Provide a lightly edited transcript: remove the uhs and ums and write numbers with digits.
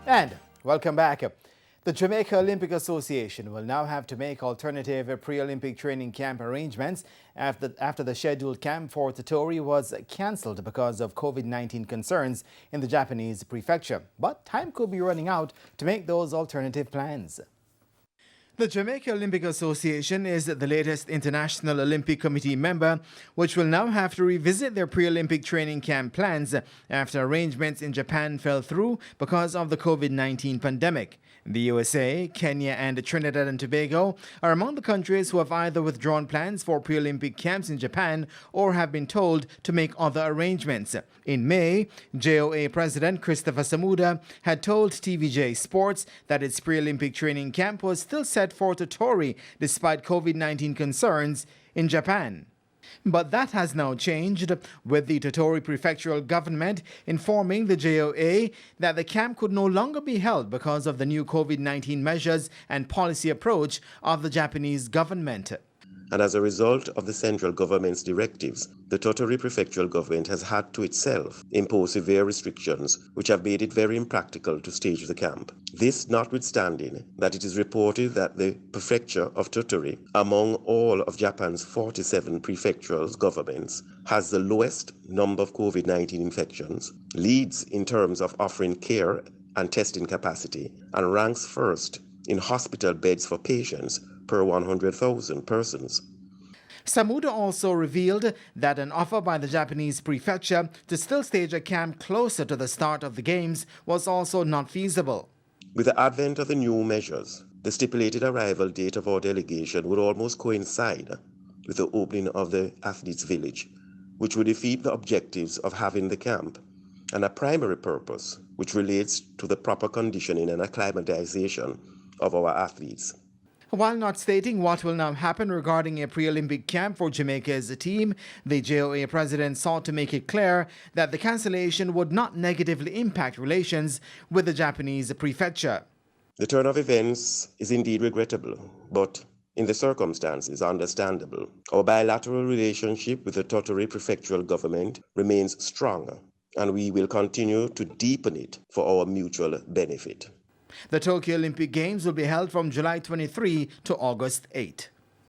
And welcome back. The Jamaica Olympic Association will now have to make alternative pre-Olympic training camp arrangements after the scheduled camp for Totori was cancelled because of COVID-19 concerns in the Japanese prefecture. But time could be running out to make those alternative plans. The Jamaica Olympic Association is the latest International Olympic Committee member, which will now have to revisit their pre-Olympic training camp plans after arrangements in Japan fell through because of the COVID-19 pandemic. The USA, Kenya and Trinidad and Tobago are among the countries who have either withdrawn plans for pre-Olympic camps in Japan or have been told to make other arrangements. In May, JOA President Christopher Samuda had told TVJ Sports that its pre-Olympic training camp was still set for Totori despite COVID-19 concerns in Japan. But that has now changed, with the Totori prefectural government informing the JOA that the camp could no longer be held because of the new COVID-19 measures and policy approach of the Japanese government. And as a result of the central government's directives, the Totori prefectural government has had to itself impose severe restrictions which have made it very impractical to stage the camp. This notwithstanding that it is reported that the prefecture of Totori, among all of Japan's 47 prefectural governments, has the lowest number of COVID-19 infections, leads in terms of offering care and testing capacity, and ranks first in hospital beds for patients per 100,000 persons. Samuda also revealed that an offer by the Japanese prefecture to still stage a camp closer to the start of the Games was also not feasible. With the advent of the new measures, the stipulated arrival date of our delegation would almost coincide with the opening of the athletes' village, which would defeat the objectives of having the camp and a primary purpose which relates to the proper conditioning and acclimatization of our athletes. While not stating what will now happen regarding a pre-Olympic camp for Jamaica's team, the JOA president sought to make it clear that the cancellation would not negatively impact relations with the Japanese prefecture. The turn of events is indeed regrettable, but in the circumstances understandable. Our bilateral relationship with the Totori prefectural government remains strong, and we will continue to deepen it for our mutual benefit. The Tokyo Olympic Games will be held from July 23 to August 8.